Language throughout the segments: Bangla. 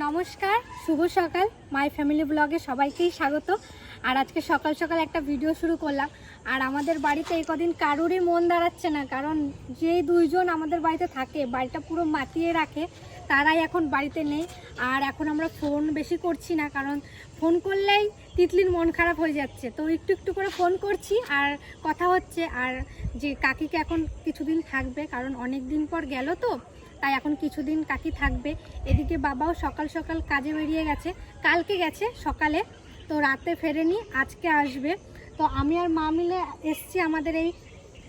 নমস্কার, শুভ সকাল। মাই ফ্যামিলি ব্লগে সবাইকেই স্বাগত। আর আজকে সকাল সকাল একটা ভিডিও শুরু করলাম। আর আমাদের বাড়িতে এই কদিন কারোরই মন দাঁড়াচ্ছে না, কারণ যেই দুইজন আমাদের বাড়িতে থাকে, বাড়িটা পুরো মাতিয়ে রাখে, তারাই এখন বাড়িতে নেই। আর এখন আমরা ফোন বেশি করছি না, কারণ ফোন করলেই তিতলির মন খারাপ হয়ে যাচ্ছে। তো একটু একটু করে ফোন করছি আর কথা হচ্ছে। আর যে কাকিকে এখন কিছুদিন থাকবে, কারণ অনেক দিন পর গেল, তো তাই এখন কিছুদিন কাকি থাকবে। এদিকে বাবাও সকাল সকাল কাজে বেরিয়ে গেছে, কালকে গেছে সকালে, তো রাতে ফেরেনি, আজকে আসবে। তো আমি আর মা মিলে এসছি আমাদের এই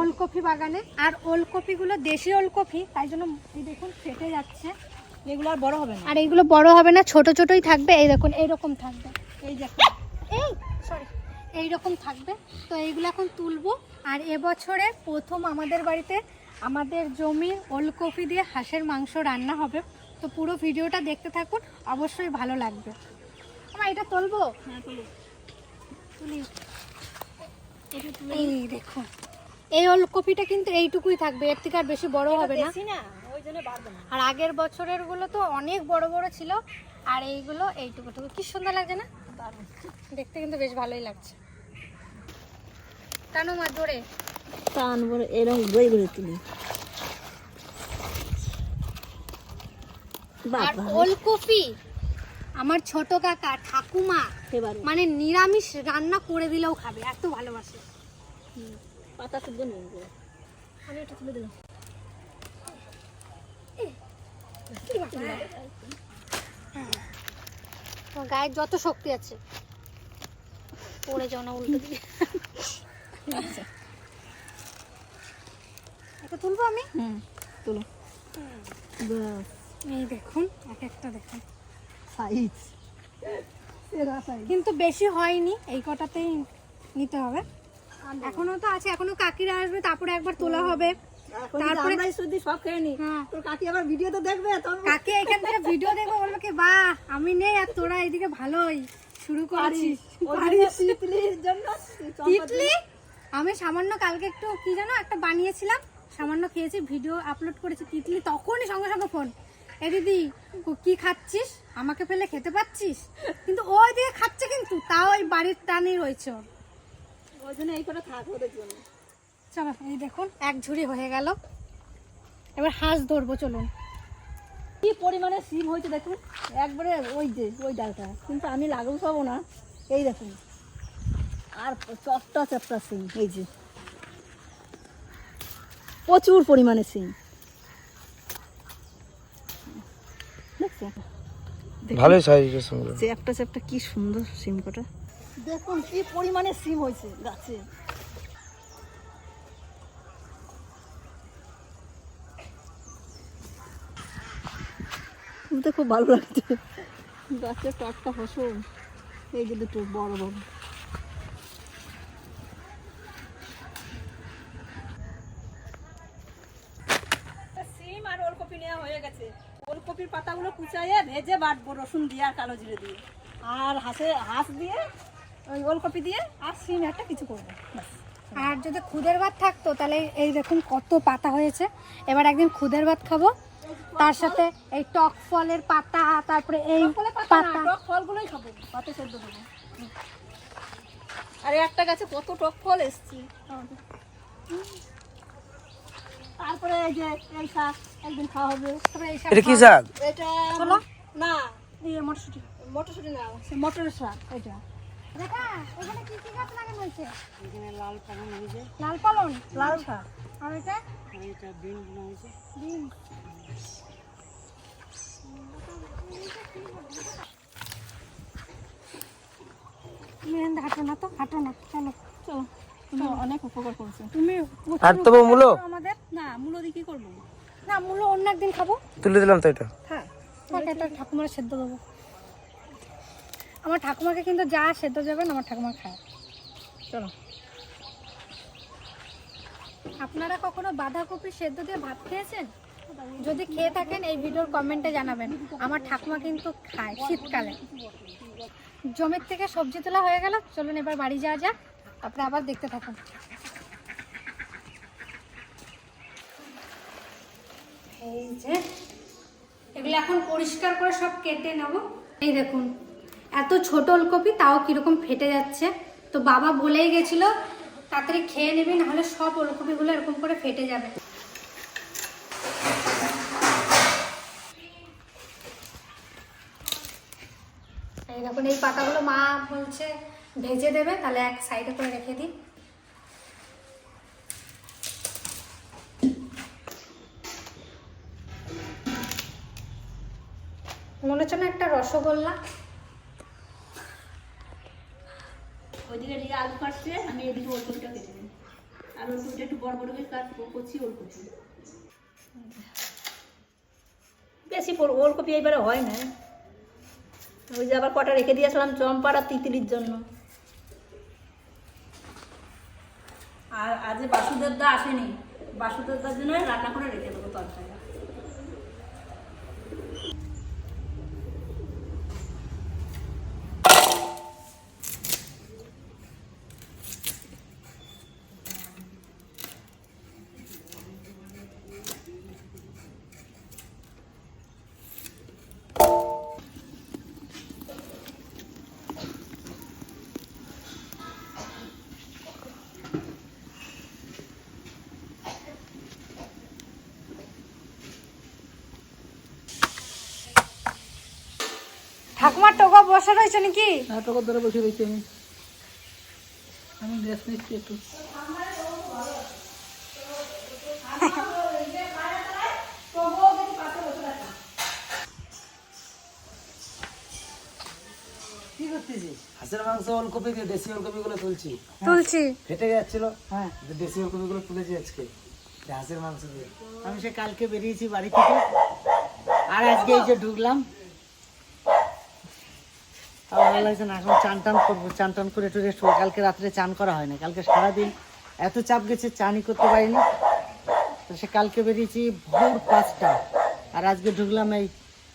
ওলকপি বাগানে। আর ওলকপিগুলো দেশি ওলকপি, তাই জন্য এই দেখুন ফেটে যাচ্ছে। এগুলো আর বড় হবে না, আর এইগুলো বড় হবে না, ছোট ছোটই থাকবে। এই দেখুন এইরকম থাকবে, এই যে এইরকম থাকবে। তো এইগুলো এখন তুলবো। আর এবছরে প্রথম আমাদের বাড়িতে আমাদের জমির ওলকপি দিয়ে হাঁসের মাংস রান্না হবে। তো পুরো ভিডিওটা দেখতে থাকুন, অবশ্যই ভালো লাগবে। আমার এটা তুলবো, তুলি। এই দেখুন, এই ওলকপিটা কিন্তু এইটুকুই থাকবে, এর থেকে আর বেশি বড় হবে না। আর আগের বছরের গুলো তো অনেক বড় বড় ছিল, আর এইগুলো এইটুকু টুকু। কি সুন্দর লাগছে না? দেখতে কিন্তু বেশ ভালোই লাগছে। টানো মা ধরে, টান বড় এরকম দই করে তুলি। আর ওলকপি আমার ছোট কাকা ঠাকুমা মানে নিরামিষ রান্না করে দিলেও খাবে, এত ভালোবাসে। পাতা শুদ্ধ নেই, আমি এটা তুলে দিলাম। তোমার গায়ে যত শক্তি আছে, পড়ে যাও না উল্টো দিকে। এটা তুলবো আমি। তুলো। এই দেখুন, এক একটা দেখুন সাইজ, কিন্তু বেশি হয়নি, এই কটাতেই নিতে হবে। এখনো তো আছে, এখনো কাকিরা আসবে, তারপরে একবার তোলা হবে। তারপরে শুধু সব খেয়ে নি, তোর কাকি আবার ভিডিও তো দেখবে। কাকি এখান থেকে ভিডিও দেখবে, বলবে কি বাহ আমি নেই আর তোরা এইদিকে ভালোই শুরু করেছিস। তিতলি আমি সামান্য কালকে একটু কি জানো একটা বানিয়েছিলাম, সামান্য খেয়েছি, ভিডিও আপলোড করেছি। তিতলি তখনই সঙ্গে সঙ্গে ফোন, এ দিদি কি খাচ্ছিস, আমাকে ফেলে খেতে পাচ্ছিস? কিন্তু ওই দিকে খাচ্ছে, কিন্তু তাও ওই বাড়ির টানেই রয়েছে ওর। ওই জন্য এই করে থাক ওদের জন্য। চলো, এই দেখুন এক ঝুড়ি হয়ে গেল। এবার হাঁস ধরবো, চলুন। কি পরিমাণে সিম হয়েছে দেখুন, একবারে ওই যে ওই ডালটা, কিন্তু আমি লাগাও পাবো না। এই দেখুন, আর চপটা চপটা সিম, এই যে প্রচুর পরিমাণে সিম দেখছেন, ভালোই সাইজ চ্যাপটা চ্যাপটা কি সুন্দর সিম কটা। দেখুন কি পরিমাণে সিম হয়েছে গাছে। তো খুব ভালো লাগছে, গাছের টাটকা ফসল। এই যে দুটো বড় বড় সিম আর ওলকপি নেওয়া হয়ে গেছে। ওলকপির পাতাগুলো কুচাইয়ে ভেজে বাটবো রসুন দিয়ে আর কালো জিরে দিয়ে, আর হাঁস দিয়ে ওই ওলকপি দিয়ে আর সিম একটা কিছু করবো। আর যদি খুদের ভাত থাকতো তাহলে এই দেখুন কত পাতা হয়েছে। এবার একদিন খুদের ভাত খাবো, তার সাথে এই টক ফলের পাতা, তারপরে এই পাতা, টক ফলগুলোই খাবো, পাতে সেদ্ধ দেবো। আর একটা গাছে কত টক ফল এসছে। তারপরে এই যে এই শাক একদিন খাওয়া হবে। এটা কি শাক? এটা না মটরশুঁটি, মটরশুঁটি না, মটরের শাক। এটা দেখা এখানে কি কি গাছ লাগানো হয়েছে? এখানে লাল পালং হয়েছে, লাল পালং, লাল শাক, আর এটা এটা বিন হয়েছে। বিন। হাঁটো না তো, হাঁটো না, চলো চলো, তুমি অনেক উপকার করছো। তুমি আর তবে মূলো আমাদের না মূলো দিয়ে কি করবো? না, মূলো অন্য একদিন খাবো। তুলে দিলাম তো এটা। হ্যাঁ, এটা ঠাকুমার সেদ্ধ দেবো। আমার ঠাকুমাকে কিন্তু যা সেদ্ধ যাবেন আমার ঠাকুমা খায়। চলো। আপনারা কখনো বাঁধাকপি সেদ্ধ দিয়ে ভাত খেয়েছেন? যদি খেয়ে থাকেন এই ভিডিওর কমেন্টে জানাবেন। আমার ঠাকুমা কিন্তু খায় শীতকালে। জমির থেকে সবজি তোলা হয়ে গেল, চলুন এবার বাড়ি যাওয়া যাক, তারপরে আবার দেখতে থাকুন। এই যে এগুলো এখন পরিষ্কার করে সব কেটে নেব। এই দেখুন এত ছোট ওলকপি তাও কিরকম ফেটে যাচ্ছে। তো বাবা বলেই গেছিল তাড়াতাড়ি খেয়ে নেবে, নাহলে সব ওলকপিগুলো এরকম করে ফেটে যাবে। এই দেখুন এই পাতাগুলো মা বলছে ভেজে দেবে, তাহলে এক সাইডে করে রেখে দিই। মনে হচ্ছে না একটা রসগোল্লা। ওইদিকে এদিকে আলু কাটছে, আমি এদিকে ওলকপিটা কেটে নিই। আর ওলকপিটা একটু বড় বড় করে কাটবো, কচি ওলকপি। বেশি ওলকপি এইবারে হয় না। ওই যে আবার কটা রেখে দিয়েছিলাম চম্পার আর তিতিলির জন্য। আর আজ বাসুদেব দা আসেনি, বাসুদেব দার জন্য রান্না করে রেখে দেবো তরকারি। ঠাকুমার টোকা বসে রয়েছে নাকি? নাটকের ধরে বসে রয়েছি আমি ড্রেস নিচ্ছি একটু। কি করতেছিস? হাঁসের মাংস ওলকপি দিয়ে দেশি ওলকপি গুলো তুলছি। তুলছি। ফেটে যাচ্ছিল, হ্যাঁ দেশি ওলকপি গুলো তুলেছি আজকে হাঁসের মাংস দিয়ে। আমি সে কালকে বেরিয়েছি বাড়ি থেকে, আর আজকে এই যে ঢুকলাম। তাও ভালো লাগছে না, এখন চান টান করবো, চান টান করে একটু রেস্ট করবো। কালকে রাত্রে চান করা হয় না, কালকে সারাদিন এত চাপ গেছে চানই করতে পারিনি। তো সে কালকে বেরিয়েছি ভোর 5টা, আর আজকে ঢুকলাম এই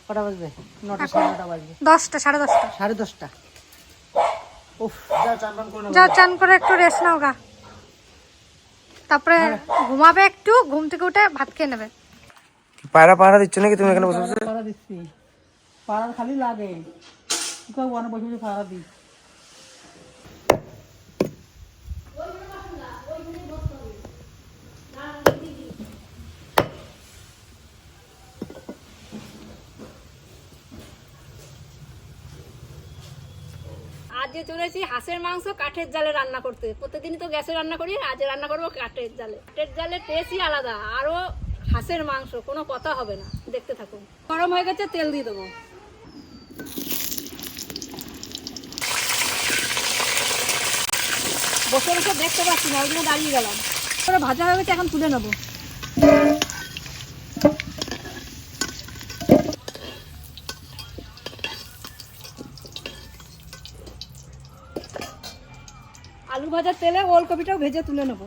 কটা বাজবে, 9টা 9:30 বাজবে, 10টা 10:30। 10:30। উফ, যাও চান টান করে নাও। যাও চান করে একটু রেস্ট নাও গা, তারপরে ঘুমাবে একটু, ঘুম থেকে উঠে ভাত খেয়ে নেবে। পায়রা পাহারা দিচ্ছ নাকি তুমি এখানে বসে বসে? পাড়া দিচ্ছি, পাড়ার খালি লাগে, কি করবো, অনেক বসে বসে পাড়া দিই। আজ যে চলেছি হাঁসের মাংস কাঠের জালে রান্না করতে। প্রতিদিনই তো গ্যাসে রান্না করি, আজ রান্না করবো কাঠের জালে। কাঠের জালে টেস্টই আলাদা, আরও হাঁসের মাংস কোনো কথা হবে না। দেখতে থাকুন। গরম হয়ে গেছে, তেল দিয়ে দেবো। বসে বসে দেখতে পাচ্ছি না, ওই জন্য দাঁড়িয়ে গেলাম। তারপরে ভাজা হয়ে গেছে, এখন তুলে নেবো। আলু ভাজার তেলে ওলকপিটাও ভেজে তুলে নেবো।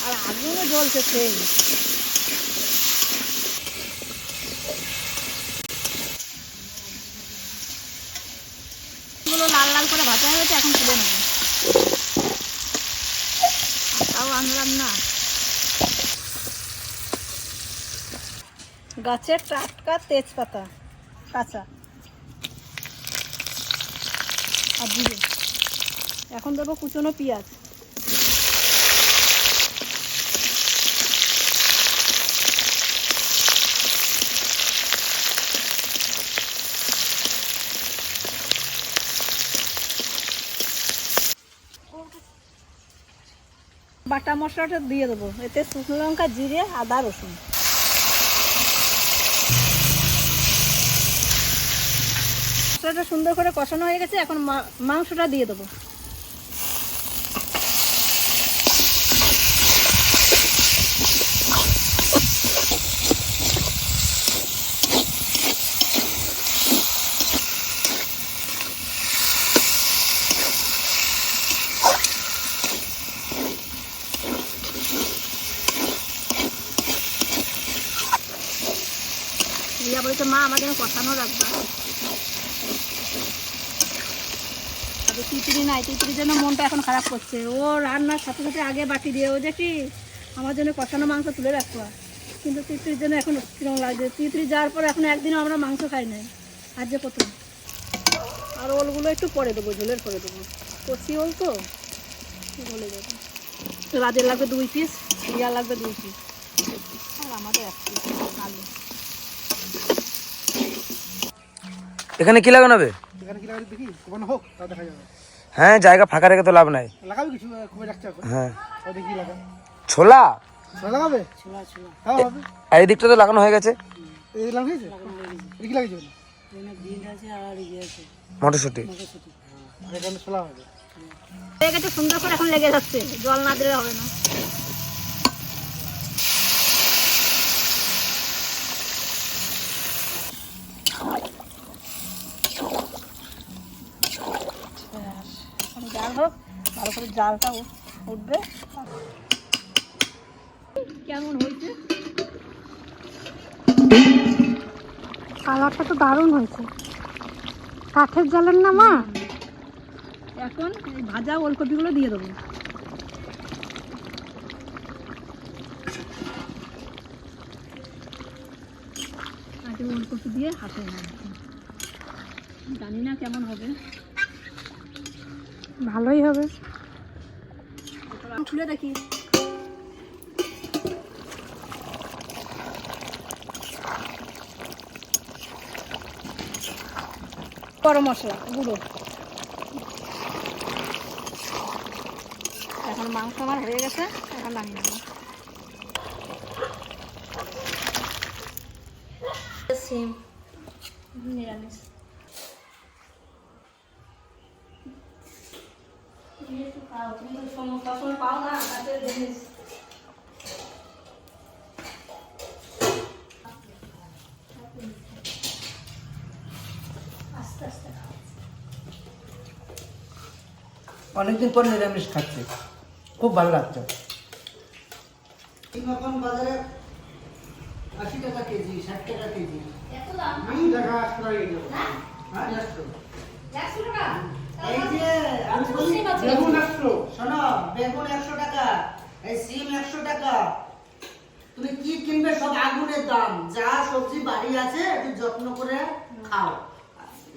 আর আগুনও জ্বলছে সেই। গুলো লাল লাল করে ভাজা হয়ে গেছে, এখন তুলে নেবো। তাও আনলাম না, গাছের টাটকা তেজপাতা কাঁচা আর জিরে। এখন দেবো কুচনো পেঁয়াজ। বাটা মশলাটা দিয়ে দেবো, এতে শুকনো লঙ্কা, জিরে, আদা, রসুন। মশলাটা সুন্দর করে কষানো হয়ে গেছে, এখন মাংসটা দিয়ে দেবো। রিয়া বলেছে মা আমার যেন কষানো রাখবা। আগে তিতরি নাই, তিতরির জন্য মনটা এখন খারাপ করছে। ও রান্নার সাথে সাথে আগে বাটি দিয়ে ও যে কি আমার জন্য কষানো মাংস তুলে রাখতো, কিন্তু তিতরির জন্য এখন কিরকম লাগছে। তিতরি যাওয়ার পর এখন একদিনও আমরা মাংস খাই নাই, আজ যে প্রথম। আর ওলগুলো একটু পরে দেবো, ঝোলের পরে দেবো, কচি ওল তো বলে দেবো। রাজের লাগবে 2 পিস, রিয়ার লাগবে 2 পিস, আর আমাদের 1 পিস আলু। এখানে কি লাগানো হবে? এখানে কি লাগাবি দেখি, কোন হোক তাও দেখা যাবে। হ্যাঁ, জায়গা ফাঁকা রেখে তো লাভ নাই। লাগাবি কিছু খুবই রাখতে হবে। হ্যাঁ, তাও দেখি লাগা। ছোলা সব লাগাবে? ছোলা ছোলা হ্যাঁ হবে। আর এই দিকটা তো লাগানো হয়ে গেছে, এই লাগানো হয়েছে? এই কি লাগিয়েছে? এখানে বিন আছে আর ইয়ে আছে মটরশুঁটি। মটরশুঁটি। আর এখানে ছোলা হবে। হয়ে গেছে সুন্দর করে, এখন লেগে যাচ্ছে, জল না দিলে হবে না। জাল হোক, ভালো করে জালটা উঠবে। কেমন হয়েছে? কালারটা তো দারুণ হয়েছে, কাঠের জালের না মা? এখন এই ভাজা ওলকপিগুলো দিয়ে দেবো। আগে ওলকপি দিয়ে হাতে জানি না কেমন হবে, ভালোই হবে। খুলে দেখি। গরম মশলা গুঁড়ো। এখন মাংস আমার হয়ে গেছে, এখন নামিয়ে নেব। সিম নিরামিষ। সমস্যা সময় পাও না, কাছের জিনিস। আস্তে আস্তে অনেকদিন পর নিরামিষ খাচ্ছি, খুব ভালো লাগছে। এখন বাজারে 80 টাকা কেজি, 60 টাকা কেজি। এত দাম? আমি দেখা আসতে লাগিয়ে দেবো। হ্যাঁ, 100 টাকা? এই যে আমি বলি, বেগুন 100। শোনো, বেগুন 100 টাকা, এই সিম 100 টাকা। তুমি কি কিনবে সব আগুনের দাম। যা সবজি বাড়ি আছে একটু যত্ন করে খাও।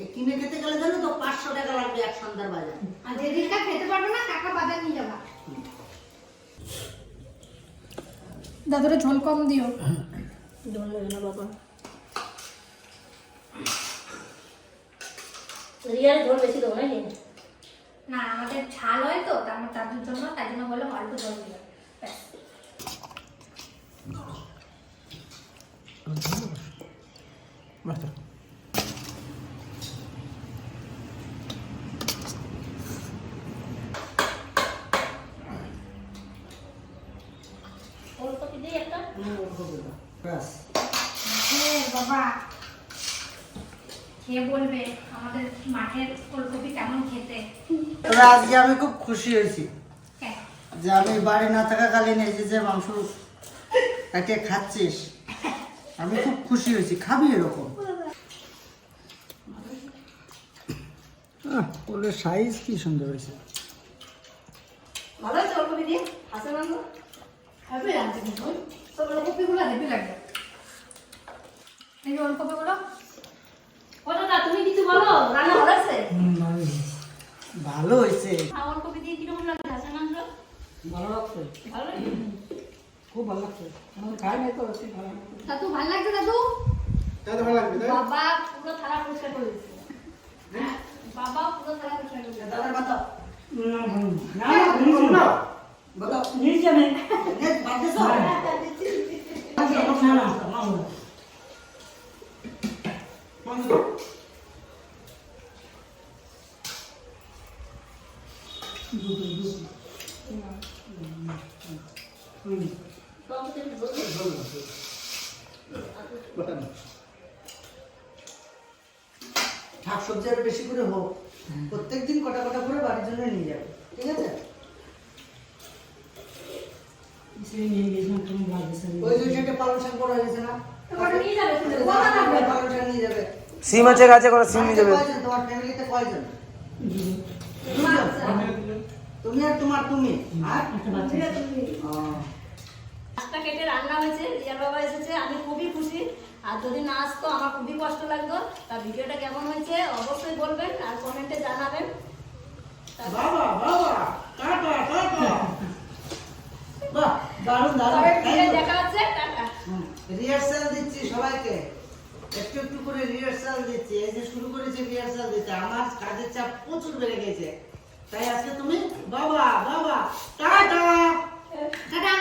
এই কিনে খেতে গেলে জানো তো 500 টাকা লাগবে এক সন্ধ্যার বাজার। আর যেদিনটা খেতে পারবে না কাকা বাজার নিয়ে যাবা। দাদুরে ঝোল কম দিও। ঝোল লাগে না বাবা, রিয়ার ঝোল বেশি দেবো নাকি? না আমাদের ঝাল হয় তো, তার দাদুর জন্য, তাই জন্য বললাম অল্প ঝোল দিও। ওলকপি দিয়ে একটা ব্যাস। বাবা কে বলবে আমাদের মাঠের ফুলকপি কেমন খেতে? তবে আজকে আমি খুব খুশি হয়েছি কেন? যে আমি বাড়ি না থাকাকালীন এই যে মাংস কাটিয়ে খাচ্ছিস, আমি খুব খুশি হয়েছি। খাবি এরকম? ওদের সাইজ কি সুন্দর হয়েছে। ভালো আছে ওলকপি দিয়ে হাঁসের মাংস। হেভি লাগছে কিন্তু সব ওলকপিগুলো হেভি লাগবে। এই যে ওলকপিগুলো ও দাদা তুমি কিছু বলো, রান্না ভালো আছে? ভালো হয়েছে, ওলকপি দিয়ে কিরকম লাগে হাঁসের মাংস? ভালো লাগছে, ভালো লাগে? খুব ভালো লাগছে। আমাদের খাই নাই তো, ঠিক ভালো লাগছে। দাদু ভালো লাগছে দাদু? তাহলে ভালো লাগবে তাই? বাবা পুরো থালা পরিষ্কার করে দিচ্ছে। হ্যাঁ, বাবা পুরো থালা পরিষ্কার করে দিচ্ছে। দাদার কথা না না বলো, নিচে নেই বাদ দিছো? না না মামু শাকসবজি আরো বেশি করে হোক, প্রত্যেকদিন কটা কটা করে বাড়ির জন্য নিয়ে যাবে, ঠিক আছে? ওই যে সেটা পালং শাক করা হয়েছে না, নিয়ে যাবে শুনে। পালং শাক নিয়ে যাবে। সিম আছে গাছে, করে সিম নিয়ে যাবে। কয়জন তোমার ফ্যামিলিতে কয়জন? তুমি আর তোমার তুমি আর ও, মাছটা কেটে রান্না হয়েছে, রিয়ার বাবা এসেছে, আমি খুবই খুশি। আর যদি না আসতো আমার খুবই কষ্ট লাগতো। তা ভিডিওটা কেমন হয়েছে অবশ্যই বলবেন আর কমেন্টে জানাবেন। বাবা বাবা টাটা টাটা বাহ দারুণ তবে দারুণ ভিডিও দেখা হচ্ছে, টাটা। রিহার্সাল দিচ্ছি সবাইকে, একটু একটু করে রিহার্সাল দিচ্ছি। এই যে শুরু করেছি রিহার্সাল দিতে, আমার কাজের চাপ প্রচুর বেড়ে গেছে, তাই আজকে তুমি বাবা বাবা টাটা টাটা